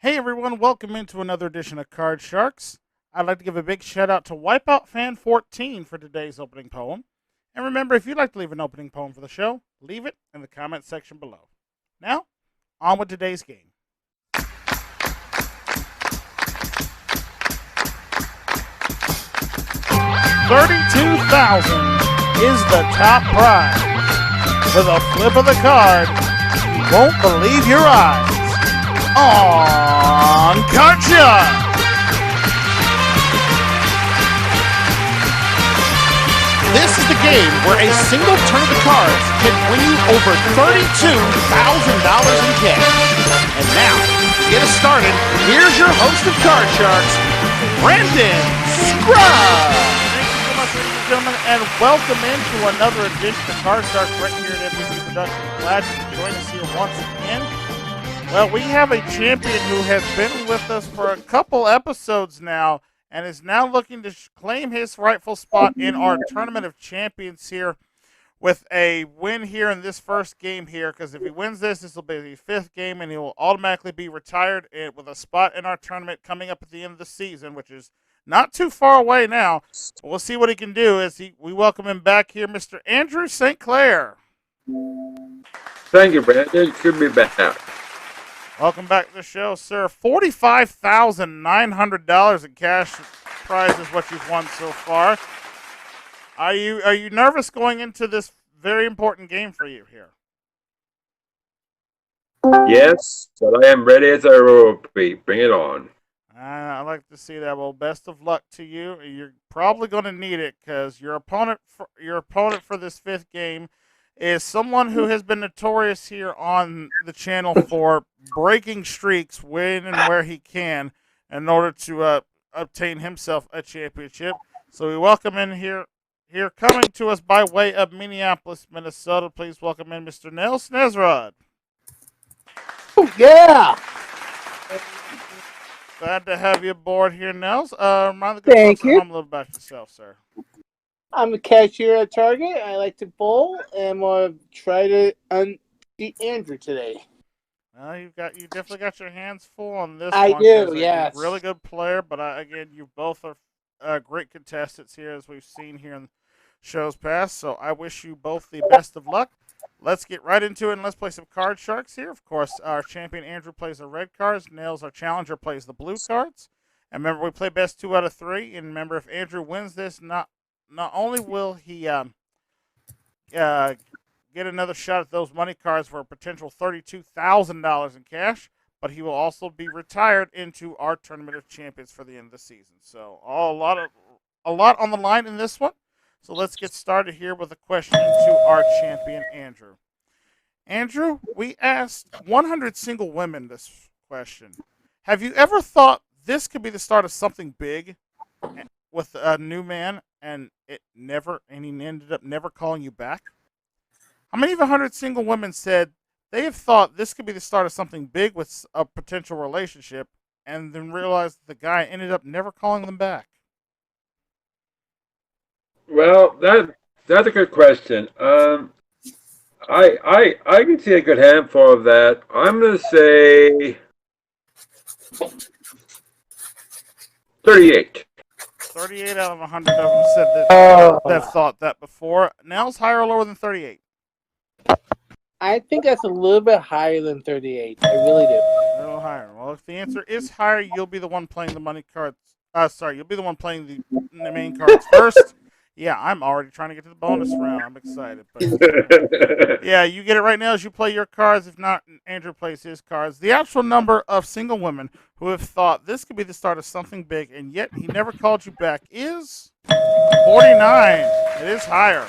Hey everyone, welcome into another edition of Card Sharks. I'd like to give a big shout out to Wipeout Fan 14 for today's opening poem. And remember, if you'd like to leave an opening poem for the show, leave it in the comment section below. Now, on with today's game. 32,000 is the top prize. With a flip of the card, you won't believe your eyes. On Card Shark! This is the game where a single turn of the cards can win you over $32,000 in cash. And now, to get us started, here's your host of Card Sharks, Brandon Scruggs. Thank you so much, ladies and gentlemen, and welcome into another edition of Card Sharks right here at MVP Productions. Glad you could join us here once again. Well, we have a champion who has been with us for a couple episodes now and is now looking to claim his rightful spot in our Tournament of Champions here with a win here in this first game here, because if he wins this will be the fifth game and he will automatically be retired with a spot in our tournament coming up at the end of the season, which is not too far away now. We'll see what he can do as we welcome him back here, Mr. Andrew St. Clair. Thank you, Brandon. Good to be back. Welcome back to the show, sir. $45,900 in cash prize is what you've won so far. Are you nervous going into this very important game for you here? Yes, but I am ready as I will be. Bring it on. I like to see that. Well, best of luck to you. You're probably going to need it because your opponent for this fifth game is someone who has been notorious here on the channel for breaking streaks when and where he can in order to obtain himself a championship. So we welcome in here coming to us by way of Minneapolis, Minnesota. Please welcome in Mr. Nels Nesrod. Oh, yeah. Glad to have you aboard here, Nels. Remind the good Thank folks at you. home a little about yourself, sir. I'm a cashier at Target. I like to bowl, and I'm gonna try to unbeat Andrew today. Well, you definitely got your hands full on this I one. do, 'Cause, yes. You're a really good player, but again, you both are great contestants here, as we've seen here in shows past. So I wish you both the best of luck. Let's get right into it, and let's play some Card Sharks here. Of course, our champion Andrew plays the red cards. Nails, our challenger, plays the blue cards. And remember, we play best 2 out of 3. And remember, if Andrew wins this, not only will he get another shot at those money cards for a potential $32,000 in cash, but he will also be retired into our Tournament of Champions for the end of the season. So a lot on the line in this one. So let's get started here with a question to our champion, Andrew. Andrew, we asked 100 single women this question. Have you ever thought this could be the start of something big with a new man, and he ended up never calling you back? How many of 100 single women said they have thought this could be the start of something big with a potential relationship, and then realized the guy ended up never calling them back? Well, that's a good question. I can see a good handful of that. I'm gonna say 38. 38 out of 100 of them said that they've thought that before. Nels, higher or lower than 38? I think that's a little bit higher than 38. I really do. A little higher. Well, if the answer is higher, you'll be the one playing the money cards. You'll be the one playing the main cards first. Yeah, I'm already trying to get to the bonus round. I'm excited. But yeah, you get it right now as you play your cards. If not, Andrew plays his cards. The actual number of single women who have thought this could be the start of something big, and yet he never called you back, is 49. It is higher.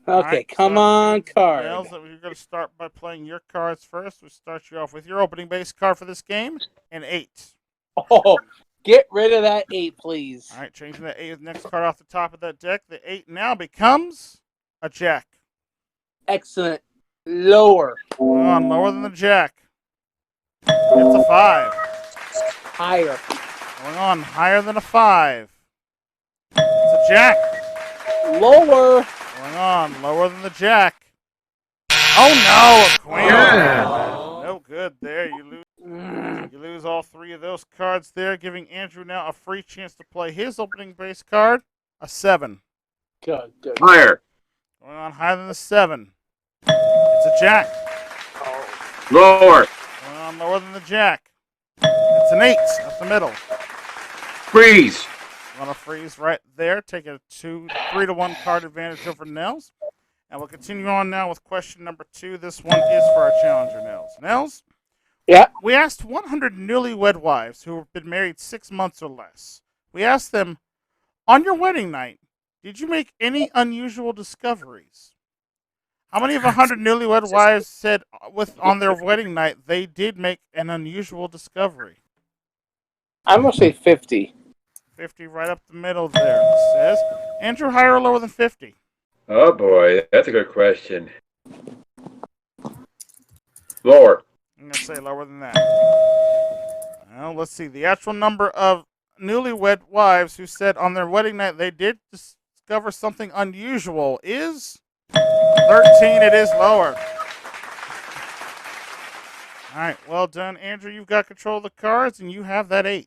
Okay, Right, come so on, card. Nels, we're going to start by playing your cards first. We'll start you off with your opening base card for this game, an 8. Oh, get rid of that 8, please. All right, changing the 8 next card off the top of that deck. The 8 now becomes a Jack. Excellent. Lower. Lower than the Jack. It's a 5. Higher. Going on, higher than a 5. It's a Jack. Lower. Going on, lower than the Jack. Oh no, a Queen. No good those cards there, giving Andrew now a free chance to play his opening base card, a 7. Good. Higher. Going on higher than the 7. It's a jack. Oh. Lower. Going on lower than the jack. It's an 8 up the middle. Freeze. Want to freeze right there. Take a 3-1 card advantage over Nels. And we'll continue on now with question number 2. This one is for our challenger, Nels. Nels? Yeah. We asked 100 newlywed wives who have been married 6 months or less. We asked them, on your wedding night, did you make any unusual discoveries? How many of 100 newlywed wives said on their wedding night they did make an unusual discovery? I'm going to say 50. 50 right up the middle there, it says. Andrew, higher or lower than 50? Oh boy, that's a good question. Lower. I'm going to say lower than that. Well, let's see. The actual number of newlywed wives who said on their wedding night they did discover something unusual is 13. It is lower. All right, well done, Andrew. You've got control of the cards, and you have that 8.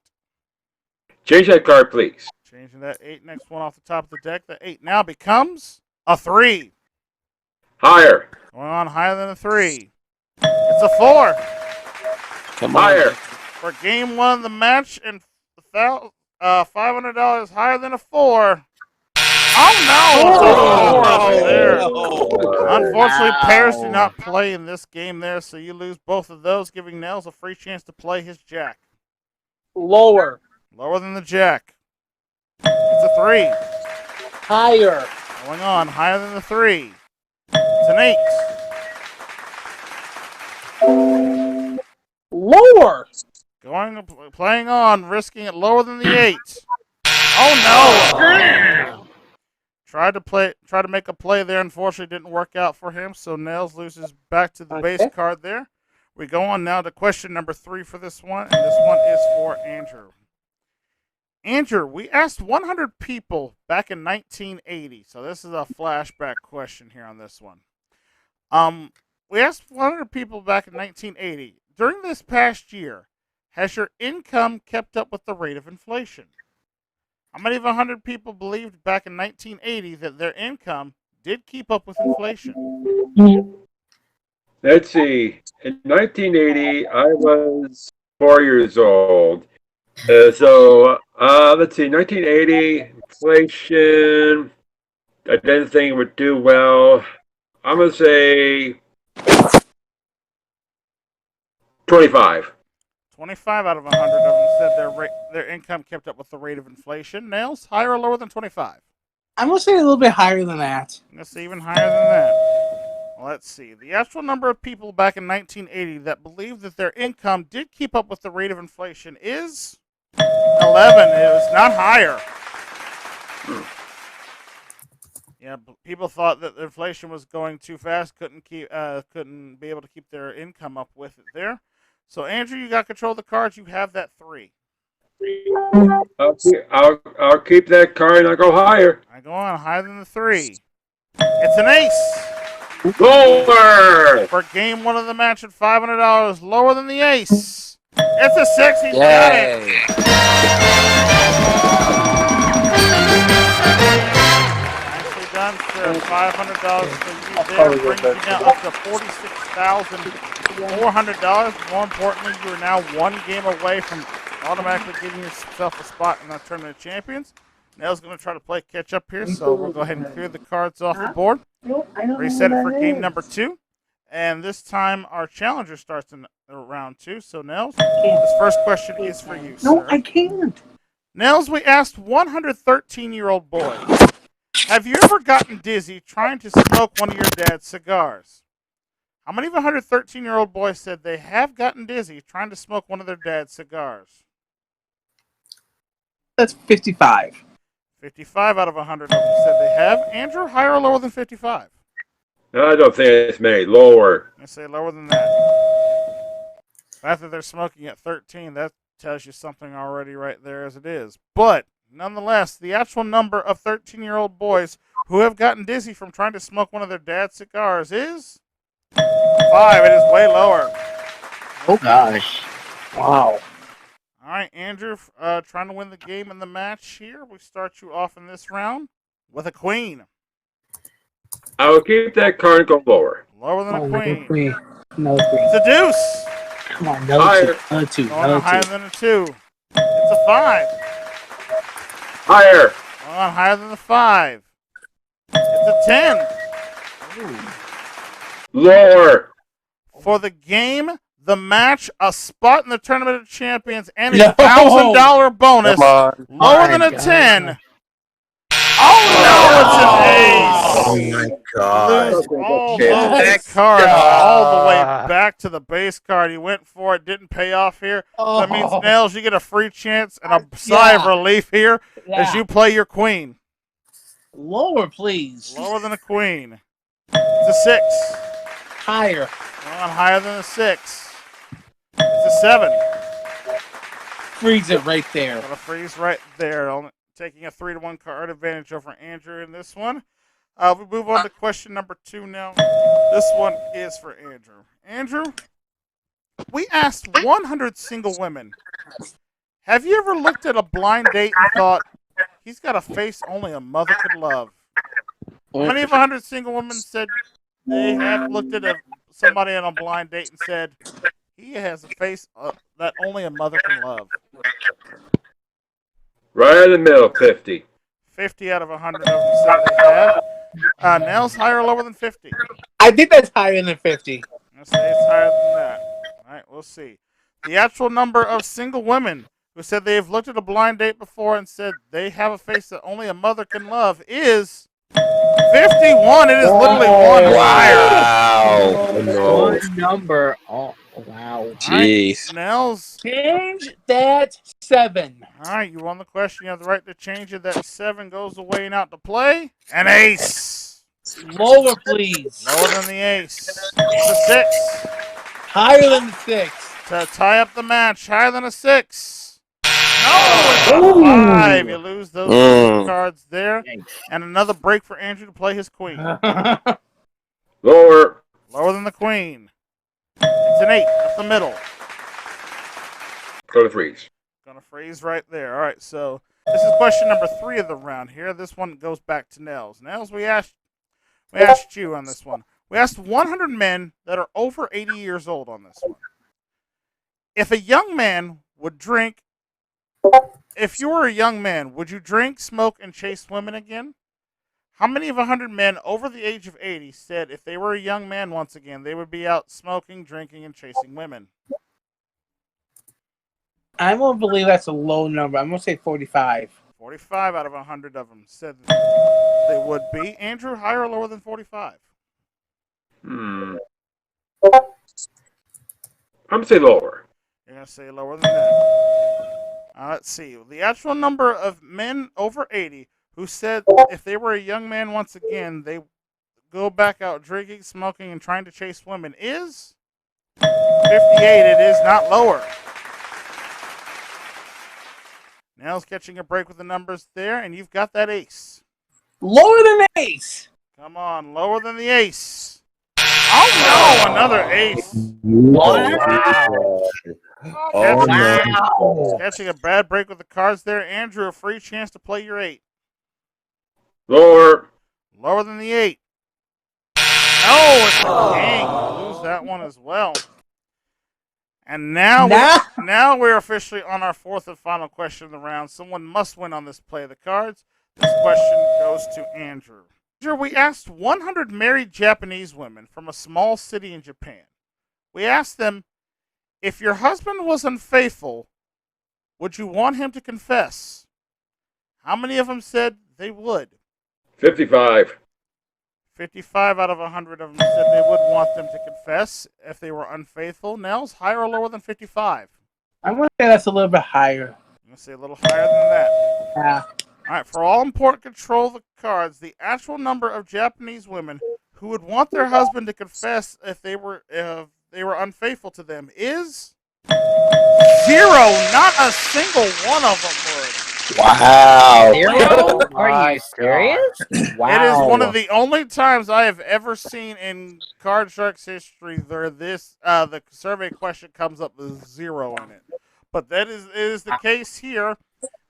Change that card, please. Changing that 8. Next one off the top of the deck. The 8 now becomes a 3. Higher. Going on higher than a 3. It's a 4. Come on. Higher. For game 1 of the match and $500 higher than a 4. Oh no! Oh, It's a 4 there. Oh. Unfortunately, pairs do Wow. not play in this game there, so you lose both of those, giving Nels a free chance to play his jack. Lower. Lower than the jack. It's a 3. Higher. Going on higher than the 3. It's an 8. Lower. Playing on, risking it lower than the 8. Oh no! Tried to make a play there. Unfortunately, didn't work out for him. So Nels loses back to the base Okay. card there. We go on now to question number 3 for this one, and this one is for Andrew. Andrew, we asked 100 people back in 1980. So this is a flashback question here on this one. We asked 100 people back in 1980. During this past year, has your income kept up with the rate of inflation? How many of 100 people believed back in 1980 that their income did keep up with inflation? Let's see. In 1980, I was 4 years old. Let's see. 1980 inflation. I didn't think it would do well. I'm gonna say 25. 25 out of 100 of them said their income kept up with the rate of inflation. Nails, higher or lower than 25? I'm going to say a little bit higher than that. Let's see, even higher than that. Let's see. The actual number of people back in 1980 that believed that their income did keep up with the rate of inflation is 11. It was not higher. Yeah, people thought that inflation was going too fast, couldn't be able to keep their income up with it there. So Andrew, you got control of the cards. You have that 3. I'll keep that card and I'll go higher. I go on higher than the 3. It's an ace. Lower. For game 1 of the match at $500, lower than the ace. It's a 6. He's got it. Yay. Nicely done, sir. $500 for you there. Brings you now up to $46,400. More importantly, you are now 1 game away from automatically giving yourself a spot in the Tournament of Champions. Nell's going to try to play catch up here, so we'll go ahead and clear the cards off the board. Reset it for game number 2. And this time our challenger starts in round 2. So Nels, this first question is for you, sir. No, I can't. Nels, we asked 113-year-old boys, have you ever gotten dizzy trying to smoke one of your dad's cigars? How many of 113-year-old boys said they have gotten dizzy trying to smoke one of their dad's cigars? That's 55. 55 out of 100 of them said they have. Andrew, higher or lower than 55? No, I don't think it's many. Lower. I say lower than that. The fact that they're smoking at 13, that tells you something already right there as it is. But nonetheless, the actual number of 13-year-old boys who have gotten dizzy from trying to smoke one of their dad's cigars is 5. It is way lower. Oh gosh. Wow. All right, Andrew, trying to win the game and the match here. We start you off in this round with a queen. I will keep that card and go lower. Lower than a Another queen. queen. Another queen. It's a deuce. Come on, another Higher. two. Another two. Going on Another higher two. than a 2. It's a 5. Higher. Going on higher than the 5. It's a 10. Lower. For the game, the match, a spot in the Tournament of Champions, and a No. $1,000 bonus. Come on. Lower My than a God. 10. Oh no, it's Oh an ace. my God. Lose all Yes. those cards all the way back to the base card. He went for it, didn't pay off here. So that means, Nels, you get a free chance and a sigh of relief here as you play your queen. Lower, please. Lower than a queen. It's a 6. Higher. On higher than a 6. It's a 7. Freeze it right there. Got a freeze right there. Taking a 3-1 card advantage over Andrew in this one. We move on to question number 2 now. This one is for Andrew. Andrew, we asked 100 single women, have you ever looked at a blind date and thought, he's got a face only a mother could love? How many of 100 single women said they have looked at somebody on a blind date and said, he has a face that only a mother can love? Right in the middle, 50. 50 out of 100 of them said they have. Nels, higher or lower than 50? I think that's higher than 50. I'm going to say it's higher than that. All right, we'll see. The actual number of single women who said they've looked at a blind date before and said they have a face that only a mother can love is 51. It is literally one higher. Wow. No. One number. Oh, wow. Jeez. Nels. Change that 7. All right, you won the question. You have the right to change it. That 7 goes away and out to play. An ace. Lower, please. Lower than the ace. It's a 6. Higher than the 6. To tie up the match. Higher than a 6. No, it's a 5. You lose those 2 cards there. And another break for Andrew to play his queen. Lower. Lower than the queen. It's an 8 up the middle. Go to freeze. Gonna freeze right there. All right, so this is question number 3 of the round here. This one goes back to Nels. Nels, we asked you on this one. We asked 100 men that are over 80 years old on this one. If a young man would drink, if you were a young man, would you drink, smoke, and chase women again? How many of 100 men over the age of 80 said if they were a young man once again, they would be out smoking, drinking, and chasing women? I'm going to believe that's a low number. I'm going to say 45. 45 out of 100 of them said they would be. Andrew, higher or lower than 45? I'm going to say lower. You're going to say lower than that. Let's see. The actual number of men over 80 who said if they were a young man once again, they go back out drinking, smoking, and trying to chase women is 58. It is not lower. Nels catching a break with the numbers there, and you've got that ace. Lower than ace. Come on, lower than the ace. Oh no, another ace. Wow. Catching a bad break with the cards there. Andrew, a free chance to play your 8. Lower. Lower than the 8. No, it's a king. You lose that one as well. And now we're officially on our 4th and final question of the round. Someone must win on this play of the cards. This question goes to Andrew. Andrew, we asked 100 married Japanese women from a small city in Japan. We asked them, if your husband was unfaithful, would you want him to confess? How many of them said they would? 55. 55 out of 100 of them said they would want them to confess if they were unfaithful. Nels, higher or lower than 55? I'm going to say that's a little bit higher. I'm going to say a little higher than that. Yeah. All right, for all important control of the cards, the actual number of Japanese women who would want their husband to confess if they were unfaithful to them is 0. Not a single one of them would. Wow. Zero? Are you serious? Wow. It is one of the only times I have ever seen in Card Sharks history where the survey question comes up with 0 in it. But that is the case here.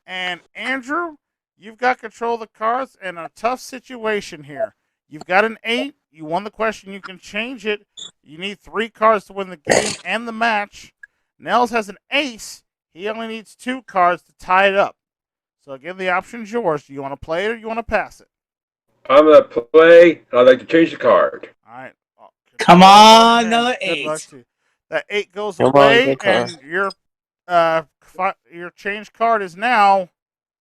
And Andrew, you've got control of the cards in a tough situation here. You've got an 8. You won the question. You can change it. You need 3 cards to win the game and the match. Nels has an ace. He only needs 2 cards to tie it up. So again, the option's yours. Do you want to play it or you want to pass it? I'm going to play. I'd like to change the card. All right. Come on, And another good luck 8. to you. That 8 goes Come on, away, good card. and your change card is now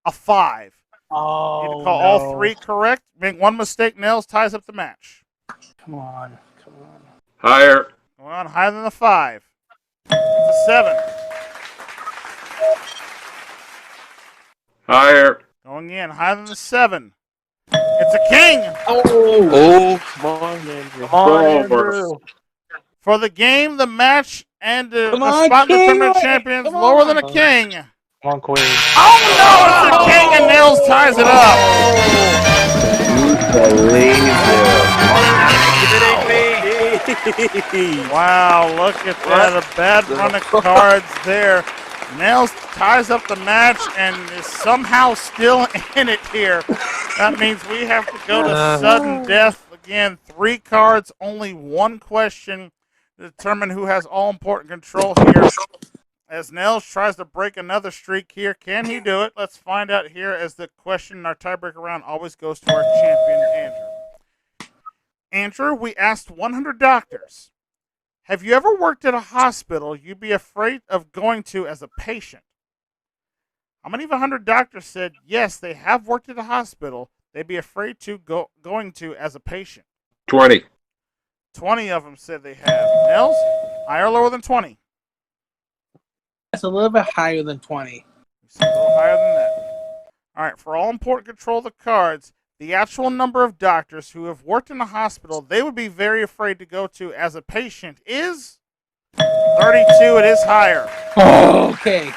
a 5. Oh, You need to call no. all 3 correct. Make 1 mistake, Nels ties up the match. Come on. Higher. Going on higher than the 5. It's a 7. Higher. Going in higher than the 7. It's a king. Oh, come on, Andrew. Come on, Andrew. For the game, the match, and the Come on, spot in the king. tournament champions Come lower on. than a king. Come on, Queen. Oh no, it's a king, and Nels ties it up. Wow, look at that. A bad run of cards there. Nels ties up the match and is somehow still in it here. That means we have to go to sudden death. Again, 3 cards, only 1 question to determine who has all important control here. As Nels tries to break another streak here, can he do it? Let's find out here as the question in our tiebreaker round always goes to our champion, Andrew. Andrew, we asked 100 doctors, have you ever worked at a hospital you'd be afraid of going to as a patient? How many of 100 doctors said yes, they have worked at a hospital they'd be afraid to going to as a patient? 20. 20 of them said they have. Nels, higher or lower than 20? That's a little bit higher than 20. A little higher than that. All right, for all important control of the cards, the actual number of doctors who have worked in a hospital they would be very afraid to go to as a patient is 32. It is higher. Oh, okay.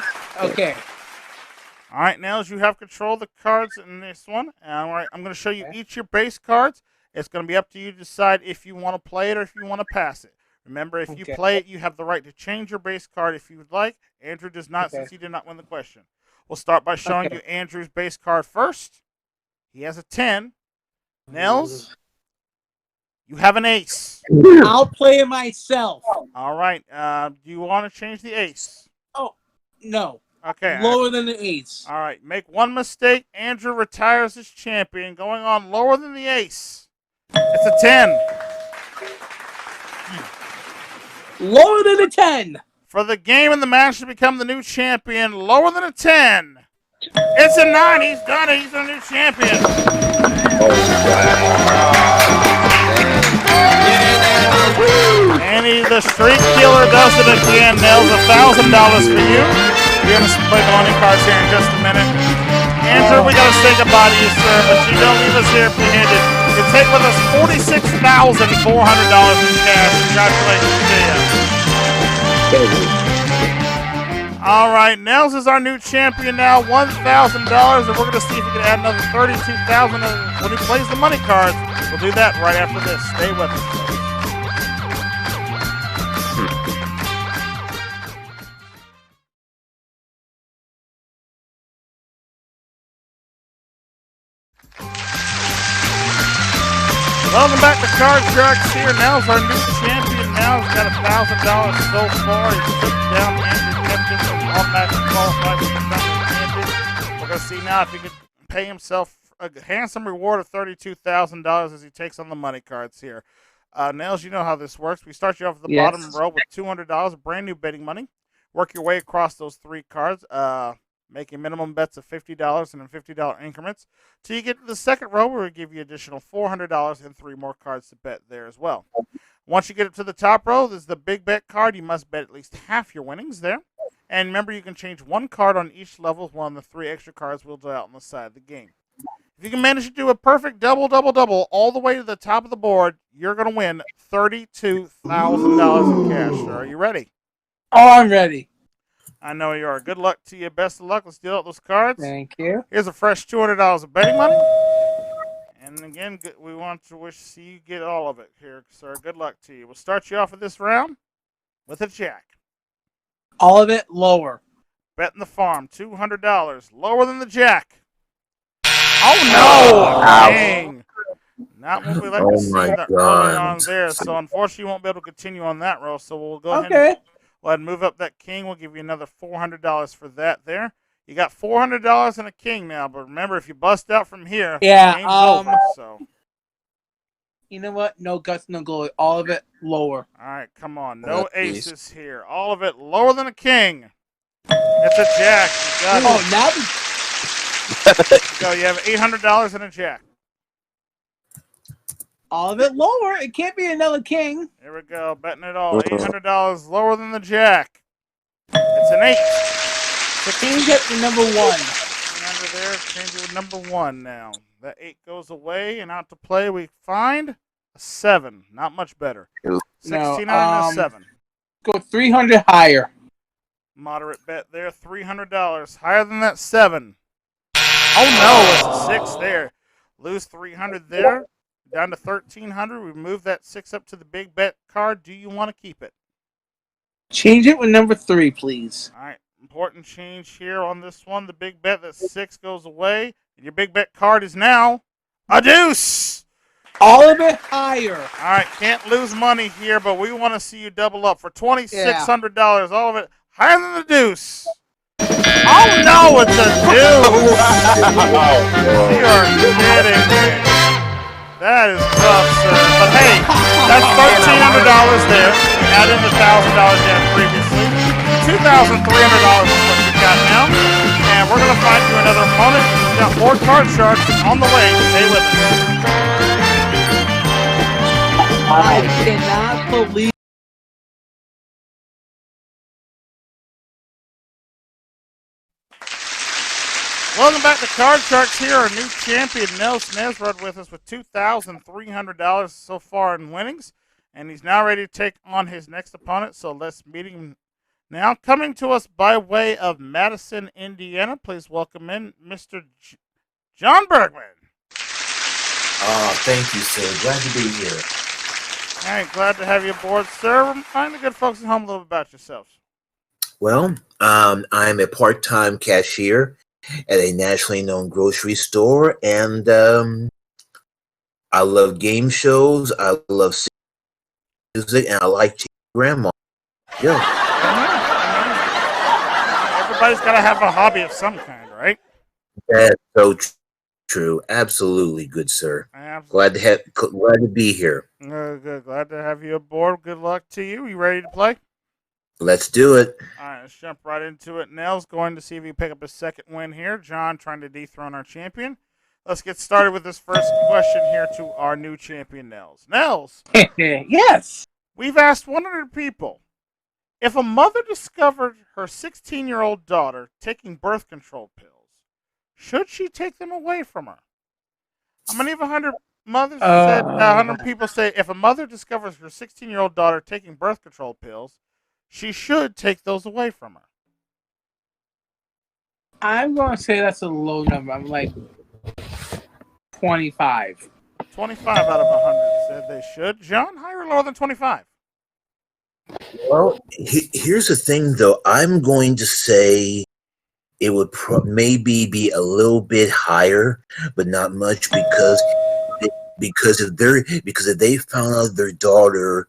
All right, Nels, you have control of the cards in this one. All right, I'm going to show you each your base cards. It's going to be up to you to decide if you want to play it or if you want to pass it. Remember, if you play it, you have the right to change your base card if you would like. Andrew does not since he did not win the question. We'll start by showing you Andrew's base card first. He has a 10. Nels, you have an ace. I'll play it myself. All right. Do you want to change the ace? Oh, no. Okay. Lower than the ace. All right. Make 1 mistake. Andrew retires as champion. Going on lower than the ace. It's a 10. Lower than a 10. For the game and the match to become the new champion, lower than a 10. It's a 9. He's done it. He's our new champion. And the streak killer does it again. Nels, $1,000 for you. We're going to play the money cards here in just a minute. Andrew, we got to say goodbye to you, sir, but you don't leave us here empty-handed. You take with us $46,400 in cash. Congratulations to you. All right, Nels is our new champion now, $1,000, and we're going to see if we can add another $32,000 when he plays the money cards. We'll do that right after this. Stay with us. Welcome back to Card Sharks here. Nels our new champion. Now he's got $1,000 so far. He's took down Andrew Kempton from automatically qualified for the Sunday champion. We're going to see now if he could pay himself a handsome reward of $32,000 as he takes on the money cards here. Nels, you know how this works. We start you off at the bottom row with $200 of brand new betting money. Work your way across those 3 cards, making minimum bets of $50 and in $50 increments. Till you get to the second row, where we give you additional $400 and 3 more cards to bet there as well. Once you get up to the top row, there's the big bet card. You must bet at least half your winnings there. And remember, you can change 1 card on each level with one of the 3 extra cards we'll do out on the side of the game. If you can manage to do a perfect double all the way to the top of the board, you're going to win $32,000 in cash. Sir, are you ready? Oh, I'm ready. I know you are. Good luck to you. Best of luck. Let's deal out those cards. Thank you. Here's a fresh $200 of betting money. And again, we want to see you get all of it here, sir. Good luck to you. We'll start you off with this round with a jack. All of it lower. betting the farm, $200. Lower than the jack. Oh, no! Ouch. King. Not what we like to Oh see my in the early God. on there. So, unfortunately, you won't be able to continue on that row. So, we'll go ahead Okay. and move up that king. We'll give you another $400 for that there. You got $400 and a king now. But remember, if you bust out from here, Yeah, the game's over. So, You know what? No guts, no glory. All of it lower. all right, come on. No Please. aces here. All of it lower than a king. It's a jack. You got Oh, it. now Go. You have $800 and a jack. all of it lower. It can't be another king. Here we go. Betting it all. $800 lower than the jack. It's an 8. Change it to number 1. Under there, change it with number 1 now. That 8 goes away, and out to play we find a 7. Not much better. 16 and a 7. Go 300 higher. Moderate bet there, $300. Higher than that 7. Oh no, it's a 6 there. Lose 300 there. Down to 1,300. We move that 6 up to the big bet card. Do you want to keep it? Change it with number 3, please. All right. Important change here on this one. The big bet, that 6 goes away. And your big bet card is now a deuce. All of it higher. All right. Can't lose money here, but we want to see you double up for $2,600. All of it higher than the deuce. Oh no, it's a deuce. You are kidding me. That is tough, sir. But hey, that's $1,300 there. Add in the $1,000 you had previously. $2,300 is what you got now. And we're going to find you another opponent. We've got more card sharks on the way. Stay with us. I cannot believe. Welcome back to Card Sharks here. Our new champion, Nels Nesrud, with us with $2,300 so far in winnings. And he's now ready to take on his next opponent. So let's meet him now. Coming to us by way of Madison, Indiana. Please welcome in Mr. John Bergman. Thank you, sir. Glad to be here. All right, glad to have you aboard, sir. Find the good folks at home a little bit about yourselves. Well, I'm a part-time cashier at a nationally known grocery store, and I love game shows. I love music, and I like grandma. Yeah, Everybody's got to have a hobby of some kind, right? that's so true. Absolutely, good sir. Absolutely. Glad to be here. Good. Glad to have you aboard. Good luck to you. You ready to play? Let's do it. All right, let's jump right into it. Nels going to see if he can pick up his second win here. John trying to dethrone our champion. Let's get started with this first question here to our new champion, Nels. Nels, Yes. we've asked 100 people, if a mother discovered her 16-year-old daughter taking birth control pills, should she take them away from her? How many of 100 mothers said, 100 people say, if a mother discovers her 16-year-old daughter taking birth control pills, she should take those away from her? I'm going to say that's a low number. I'm like 25. 25 out of 100 said they should. John, higher or lower than 25? Well, here's the thing, though. I'm going to say it would maybe be a little bit higher, but not much because if they found out their daughter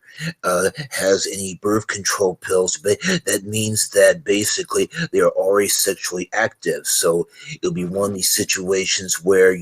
has any birth control pills, but that means that basically they are already sexually active. So it'll be one of these situations where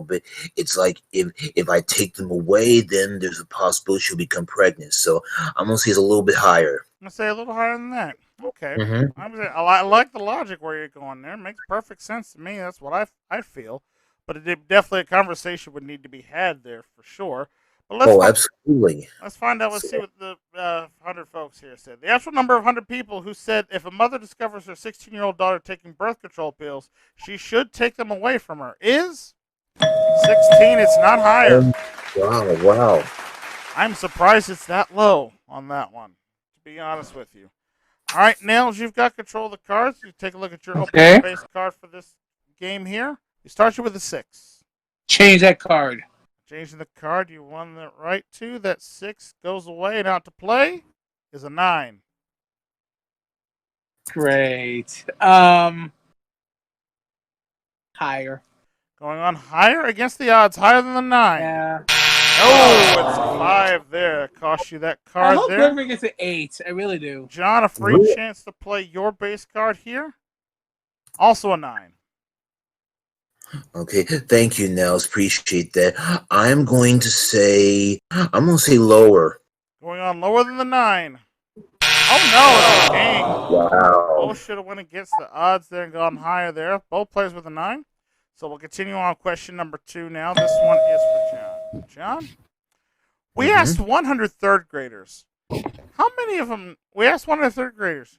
but it's like if I take them away, then there's a possibility she'll become pregnant. So I'm gonna say it's a little bit higher. I'm going to say a little higher than that. Okay. Mm-hmm. I like the logic where you're going there. It makes perfect sense to me. That's what I feel. But definitely a conversation would need to be had there for sure. But Absolutely. Let's find out. Let's see what the 100 folks here said. The actual number of 100 people who said if a mother discovers her 16-year-old daughter taking birth control pills, she should take them away from her is 16. It's not higher. Wow. I'm surprised it's that low on that one, to be honest with you. All right, Nails, you've got control of the cards. You take a look at your opening base card for this game here. You start you with a 6. Change that card. Changing the card you won the right to. That 6 goes away, and out to play is a 9. Great. Higher. Going on higher against the odds, higher than the 9. Yeah. Oh, it's a 5 there. Cost you that I card hope there. Gregory gets an 8. I really do. John, a free Really? chance to play your base card here. Also a 9. Okay, thank you, Nels. Appreciate that. I'm going to say lower. Going on lower than the 9. Oh no, it's a king. Wow. Both should have went against the odds there and gone higher there. Both players with a 9. So we'll continue on question number 2 now. This one is for John. John, we asked 100 third graders. How many of them? We asked 100 third graders.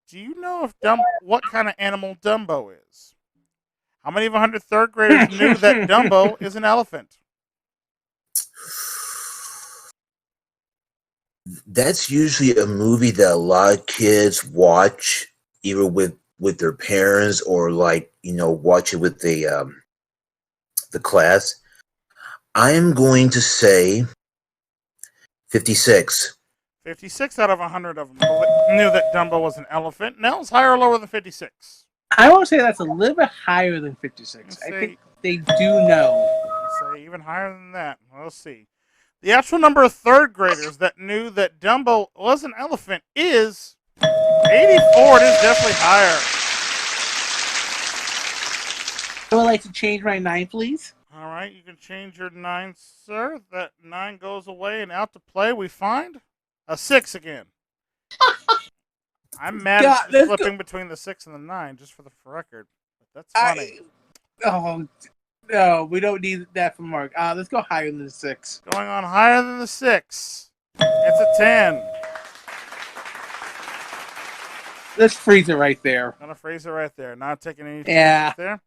Do you know if what kind of animal Dumbo is? How many of 100 third graders knew that Dumbo is an elephant? That's usually a movie that a lot of kids watch, either with their parents or watch it with the class. I am going to say 56. 56 out of 100 of them knew that Dumbo was an elephant. Nels, higher or lower than 56? I want to say that's a little bit higher than 56. I think they do know. Say even higher than that. We'll see. The actual number of third graders that knew that Dumbo was an elephant is 84. It is definitely higher. I would like to change my 9, please. All right, you can change your 9, sir. That 9 goes away, and out to play we find a 6 again. I'm mad at you flipping between the 6 and the 9, just for the record. But that's funny. Oh, no, we don't need that from Mark. Let's go higher than the 6. Going on higher than the 6. It's a 10. Let's freeze it right there. Gonna freeze it right there. Not taking any Yeah. chances there.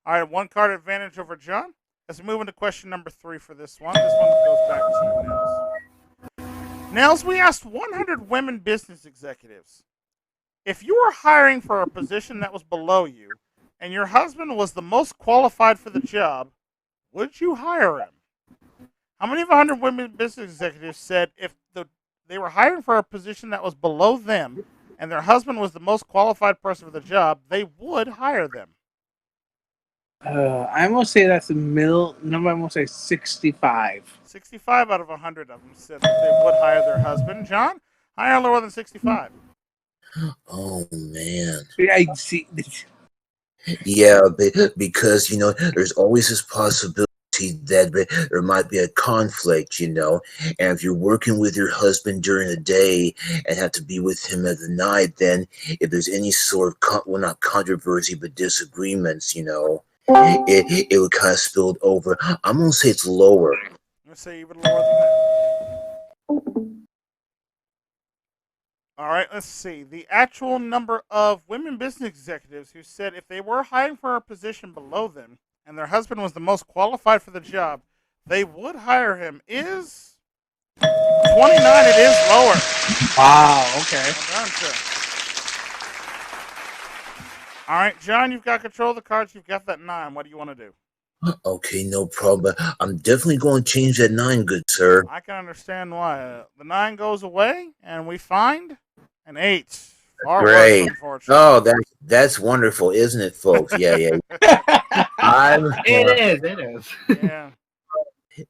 All right, 1 card advantage over John. Let's move into question number 3 for this one. This one goes back to you, Nels. Nels, we asked 100 women business executives. If you were hiring for a position that was below you, and your husband was the most qualified for the job, would you hire him? How many of 100 women business executives said if they were hiring for a position that was below them, and their husband was the most qualified person for the job, they would hire them? I'm going to say that's the middle number. I'm going to say 65. 65 out of 100 of them said that they would hire their husband. John, higher or lower than 65? Oh man. I see. Yeah, because there's always this possibility that there might be a conflict, and if you're working with your husband during the day and have to be with him at the night, then if there's any sort of not controversy but disagreements, it would kind of spill over. I'm gonna say it's lower. I'm gonna say even lower than that. All right, let's see. The actual number of women business executives who said if they were hiring for a position below them and their husband was the most qualified for the job, they would hire him is 29. It is lower. Wow, okay. Well done, sir. All right, John, you've got control of the cards. You've got that 9. What do you want to do? Okay, no problem. I'm definitely going to change that 9, good sir. I can understand why. The 9 goes away, and we find an 8. Far Great. worse, unfortunately. Oh, that's wonderful, isn't it, folks? Yeah. It is. Yeah.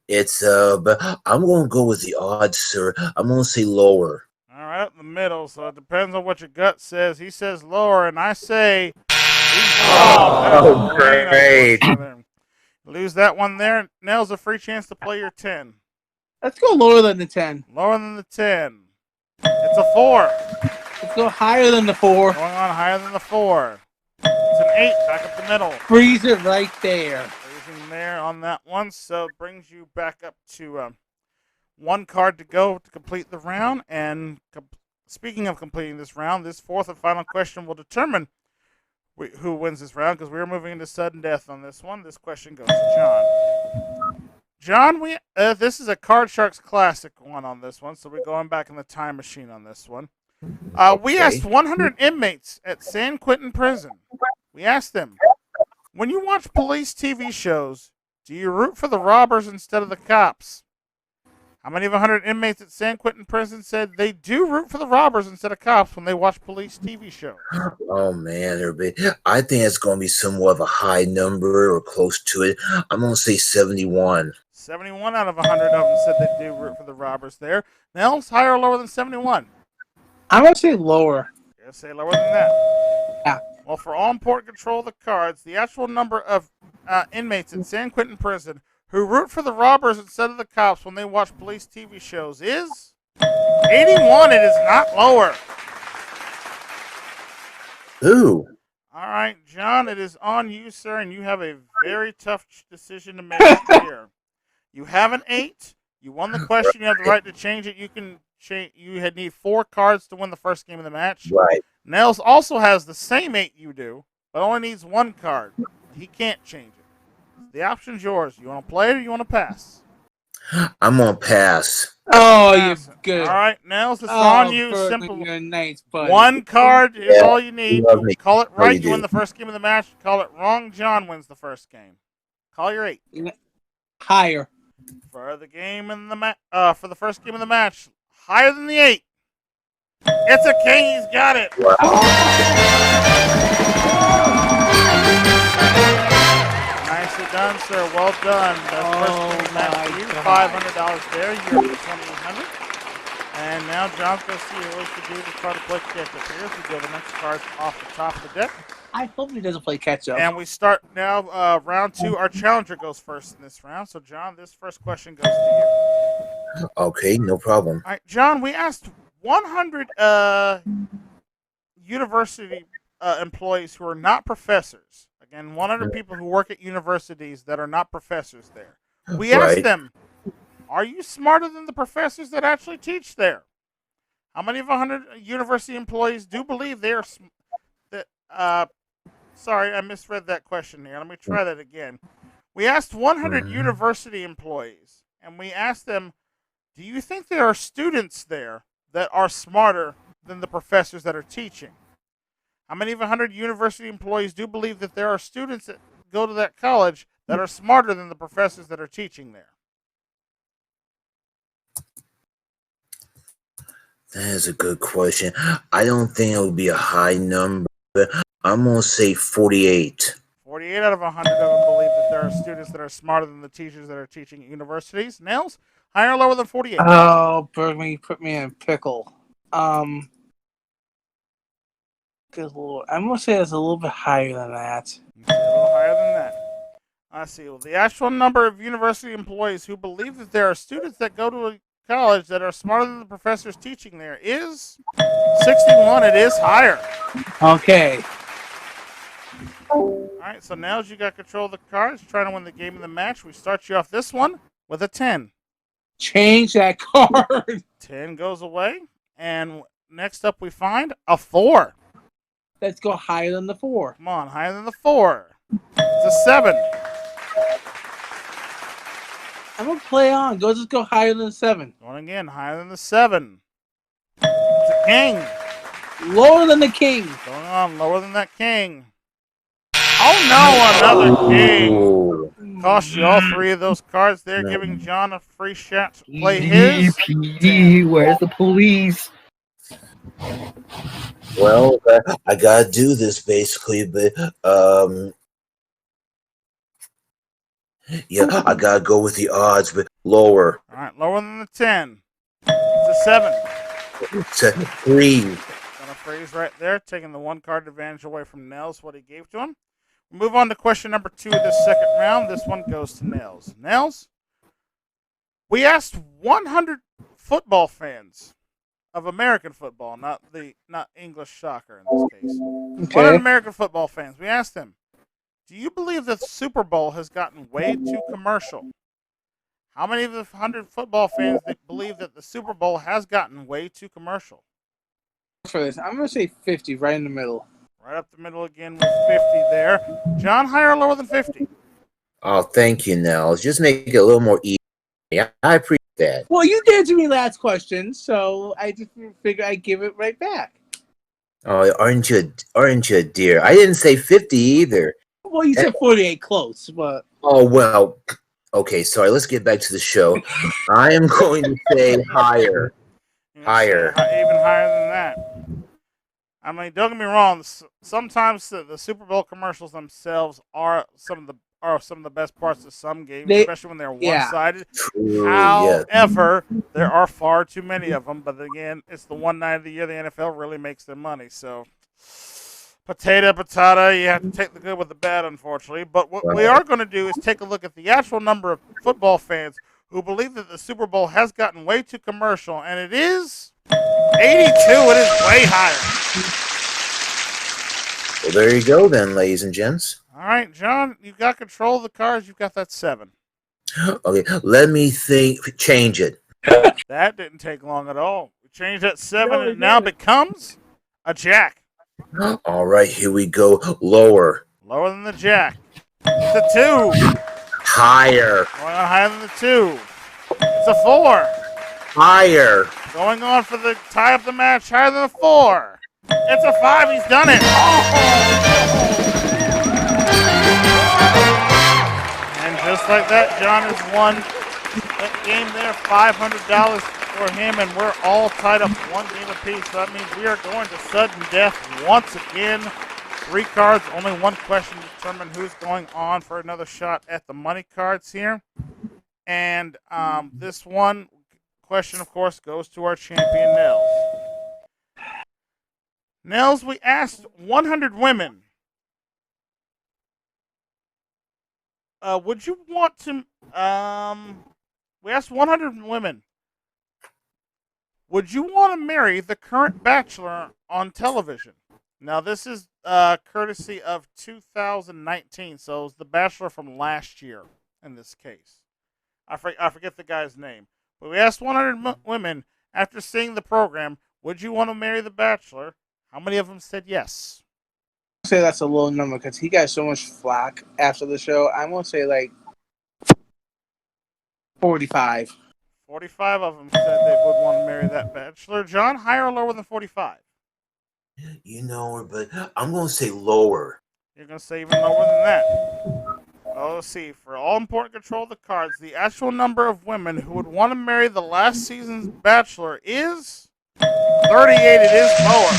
It's but I'm going to go with the odds, sir. I'm going to say lower. All right, up in the middle. So it depends on what your gut says. He says lower, and I say. Oh, great. Lose that one there. Nels, a free chance to play your 10. Let's go lower than the 10. Lower than the 10. It's a 4. Let's go higher than the 4. Going on higher than the 4. It's an 8 back up the middle. Freeze it right there. Freezing there on that one. So it brings you back up to 1 card to go to complete the round. And speaking of completing this round, this 4th and final question will determine who wins this round, because we're moving into sudden death on this one. This question goes to John. John, this is a Card Sharks Classic one on this one, so we're going back in the time machine on this one. We asked 100 inmates at San Quentin Prison. We asked them, when you watch police TV shows, do you root for the robbers instead of the cops? How many of 100 inmates at San Quentin Prison said they do root for the robbers instead of cops when they watch police TV shows? Oh man, I think it's going to be somewhat of a high number or close to it. I'm going to say 71. 71 out of 100 of them said they do root for the robbers there. Nels, higher or lower than 71? I'm gonna say lower. You're going to say lower than that. Yeah. Well, for all important control of the cards, the actual number of inmates at San Quentin Prison who root for the robbers instead of the cops when they watch police TV shows is 81. It is not lower. Ooh. All right, John, it is on you, sir, and you have a very tough decision to make here. You have an 8. You won the question. You have the right to change it. You can change. You had need 4 cards to win the first game of the match. Right. Nels also has the same 8 you do, but only needs 1 card. He can't change it. The option's yours. You want to play it or you want to pass? I'm going to pass. Oh, Pass you're it. good. All right, Nels, it's on you. Bergman, Simple. you're nice, buddy. 1 card is Yeah, all you need. love me. Call it Oh, right, you you win do. the first game of the match. Call it wrong, John wins the first game. Call your 8. Higher. For the game in the for the first game of the match, higher than the 8. It's a king. He's got it. Nicely done, sir. Well done. That's the first game of the match for you. $500 there. You're up to $2,800. And now John's going to see what he can do to try to play catch up here. So we go the next cards off the top of the deck. I hope he doesn't play catch up. And we start now round 2. Our challenger goes first in this round. So, John, this first question goes to you. Okay, no problem. All right, John, we asked 100 university employees who are not professors. Again, 100 people who work at universities that are not professors there. We asked Right. them, are you smarter than the professors that actually teach there? How many of 100 university employees do believe they are sorry, I misread that question here. Let me try that again. We asked 100 university employees, and we asked them, do you think there are students there that are smarter than the professors that are teaching? How many of 100 university employees do believe that there are students that go to that college that are smarter than the professors that are teaching there? That is a good question. I don't think it would be a high number. I'm going to say 48. 48 out of 100 of them believe that there are students that are smarter than the teachers that are teaching at universities. Nels, higher or lower than 48? Oh, Bergman, you put me in a pickle. Good lord. I'm going to say it's a little bit higher than that. A little higher than that. Let's see. Well, the actual number of university employees who believe that there are students that go to a college that are smarter than the professors teaching there is 61. It is higher. Okay. All right, so now as you got control of the cards, trying to win the game of the match, we start you off this one with a 10. Change that card. 10 goes away, and next up we find a 4. Let's go higher than the 4. Come on, higher than the 4. It's a 7. I'm going to play on. Just go higher than 7. Going again, higher than the 7. It's a king. Lower than the king. Going on, lower than that king. Oh no, another king. Ooh. Cost you all 3 of those cards there, No. giving John a free shot to play his. PD, where's the police? Well, I got to do this basically, but yeah, I got to go with the odds, but lower. All right, lower than the 10. It's a 7. It's a 3. Gonna freeze right there, taking the 1 card advantage away from Nels, what he gave to him. We move on to question number 2 of this second round. This one goes to Nels. Nels, we asked 100 football fans of American football, not English soccer in this case. 100 American football fans. We asked them, do you believe that the Super Bowl has gotten way too commercial? How many of the 100 football fans that believe that the Super Bowl has gotten way too commercial? For this, I'm going to say 50, right in the middle. Right up the middle again with 50 there. John, higher or lower than 50? Oh, thank you, Nels. Just make it a little more easy. I appreciate that. Well, you did to me last question, so I just figured I'd give it right back. Oh, aren't you a dear? I didn't say 50 either. Well, you said 48 close, but... Oh, well, Okay, sorry. Let's get back to the show. I am going to say higher. You're gonna say Higher. even higher than that. I mean, don't get me wrong. Sometimes the Super Bowl commercials themselves are some of the best parts of some games, They, especially when they're yeah. one-sided. True. Yeah. However, there are far too many of them. But again, it's the one night of the year the NFL really makes their money. So, potato, you have to take the good with the bad, unfortunately. But what we are going to do is take a look at the actual number of football fans who believe that the Super Bowl has gotten way too commercial, and it is 82. It is way higher. Well, there you go, then, ladies and gents. All right, John, you've got control of the cards. You've got that 7. Okay, let me think. Change it. That didn't take long at all. We changed that 7, No, and it it now didn't. becomes a jack. All right, here we go. Lower. Lower than the jack. It's a 2. Higher. Going on higher than the 2. It's a 4. Higher. Going on for the tie up the match higher than the 4. It's a 5. He's done it. And just like that, John has won that game there. $500 for him, and we're all tied up 1 game apiece. So that means we are going to sudden death once again. 3 cards, only 1 question to determine who's going on for another shot at the money cards here. And this one question, of course, goes to our champion, Nels. Nels, we asked 100 women, would you want to, we asked 100 women, would you want to marry the current bachelor on television? Now, this is courtesy of 2019, so it was the bachelor from last year in this case. I forget the guy's name. But we asked 100 women after seeing the program, would you want to marry the bachelor? How many of them said yes? I'll say that's a low number because he got so much flack after the show. I'm going to say like 45. 45 of them said they would want to marry that bachelor. John, higher or lower than 45? You know, but I'm going to say lower. You're going to say even lower than that. Oh, let's see. For all important control of the cards, the actual number of women who would want to marry the last season's bachelor is 38. It is lower.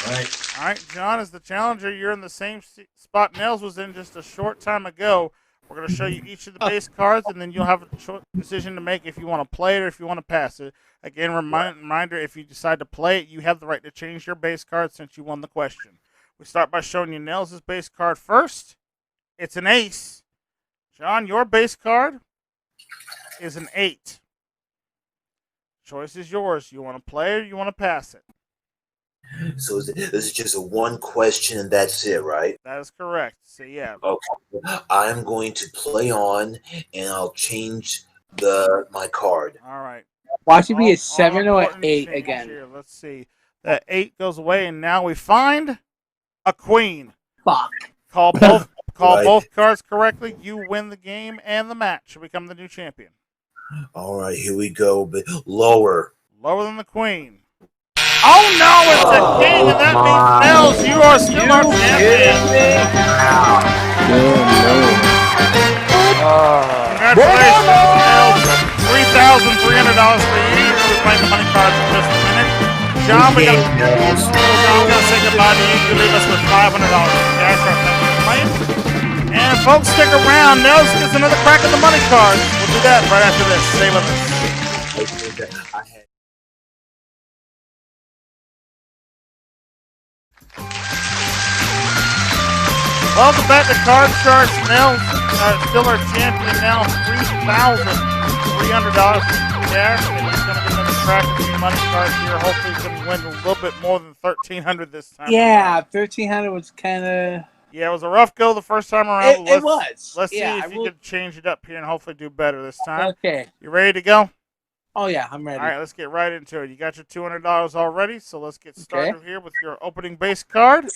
All right, John, as the challenger, you're in the same spot Nels was in just a short time ago. We're going to show you each of the base cards, and then you'll have a short decision to make if you want to play it or if you want to pass it. Again, reminder, if you decide to play it, you have the right to change your base card since you won the question. We start by showing you Nels' base card first. It's an ace. John, your base card is an 8. Choice is yours. You want to play or you want to pass it? So this is just a 1 question and that's it, right? That is correct. So, yeah. Okay. I'm going to play on and I'll change my card. All right. Watch it be a 7 or an 8 change again. Here. Let's see. That 8 goes away, and now we find a queen. Fuck. Call both Right. both cards correctly. You win the game and the match. You become the new champion. All right, here we go. But lower. Lower than the queen. Oh no, it's a king, and that means Nels, you are still our champion. Congratulations, Nels. $3,300 for you. You're going to be playing the money cards in just a minute. John, we got to say goodbye to you. You leave us with $500 cash. Thank you for playing. And folks, stick around. Nels gets another crack at the money cards. We'll do that right after this. Stay with us. Welcome back to Card Sharks. Nels still our champion now. $3,300 cash, and he's going to get another crack at the money cards here. Hopefully, he's going to win a little bit more than $1,300 this time. Yeah, 1,300 was kind of. Yeah, it was a rough go the first time around. It was. Let's see if you can change it up here and hopefully do better this time. Okay. You ready to go? Oh yeah, I'm ready. All right, let's get right into it. You got your $200 already, so let's get started here with your opening base card,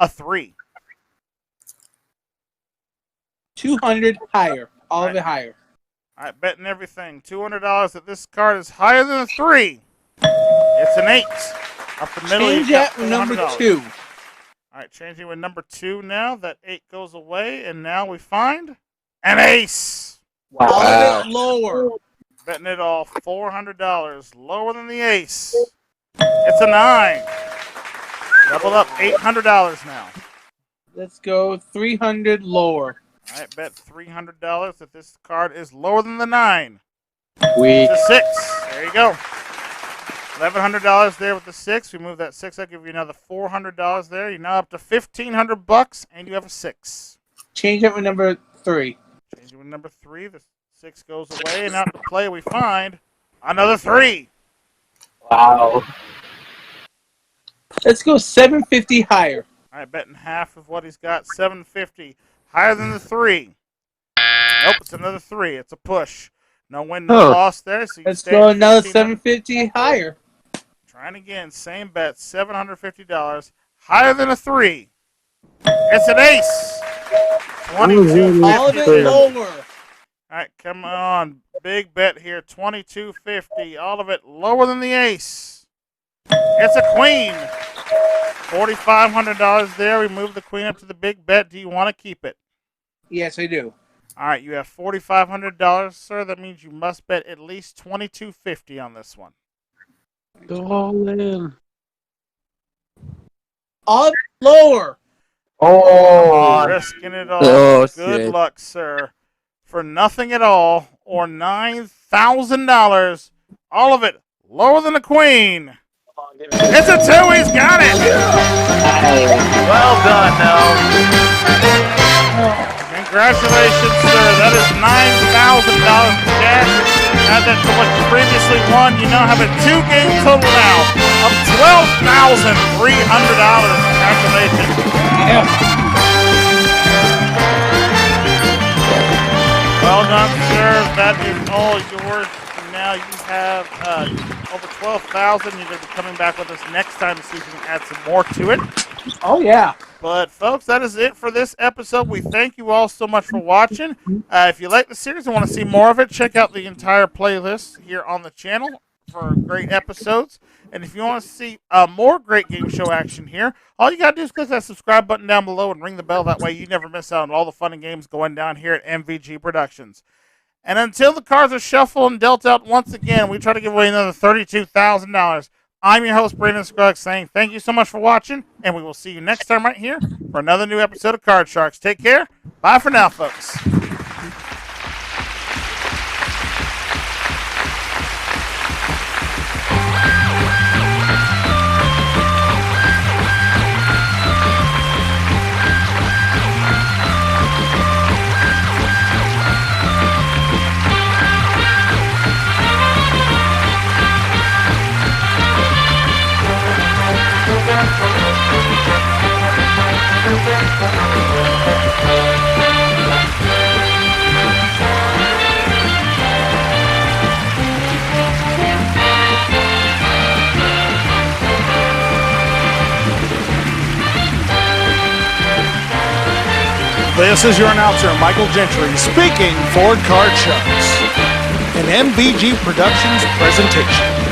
a 3. 200 higher. All of it higher. All right, betting everything. $200 that this card is higher than a 3. It's an 8. Up the middle. Change you got that number $400. 2. All right, changing with number 2 now. That 8 goes away, and now we find an ace. All of Wow. it lower. Betting it all $400, lower than the ace. It's a 9. Double up $800 now. Let's go 300 lower. All right, bet $300 that this card is lower than the 9. Weak. It's a 6. There you go. $1,100 there with the 6. We move that 6. I'll give you another $400 there. You're now up to $1,500, and you have a 6. Change it with number 3. Changing with number 3. The 6 goes away, and out to play we find another 3. Wow. Let's go 750 higher. All right, betting half of what he's got, $750. Higher than the 3. Nope, it's another 3. It's a push. No win, no loss there. So you Let's stay go at another 1,500. 750 higher. Trying again, same bet, $750. Higher than a 3. It's an ace. All of it 22.50. lower. All right, come on. Big bet here, $22.50. All of it lower than the ace. It's a queen. $4,500 there. We move the queen up to the big bet. Do you want to keep it? Yes, I do. All right, you have $4,500, sir. That means you must bet at least $22.50 on this one. Go all in. All of it lower. Oh, Risking it all. Oh, Good shit. luck, sir. For nothing at all, or $9,000. All of it lower than a queen. It's a 2. He's got it. Well done, Nels. Congratulations, sir. That is $9,000 in cash. Add that to what you previously won. You now have a 2-game total now of $12,300. Congratulations. Yeah. Well done, sir. That is all yours. Now you have over $12,000. You're going to be coming back with us next time to see if we can add some more to it. Oh, yeah. But, folks, that is it for this episode. We thank you all so much for watching. If you like the series and want to see more of it, check out the entire playlist here on the channel for great episodes. And if you want to see more great game show action here, all you got to do is click that subscribe button down below and ring the bell. That way you never miss out on all the fun and games going down here at MVG Productions. And until the cards are shuffled and dealt out once again, we try to give away another $32,000. I'm your host, Brandon Scruggs, saying thank you so much for watching, and we will see you next time right here for another new episode of Card Sharks. Take care. Bye for now, folks. This is your announcer, Michael Gentry, speaking for Card Sharks, an MVG Productions presentation.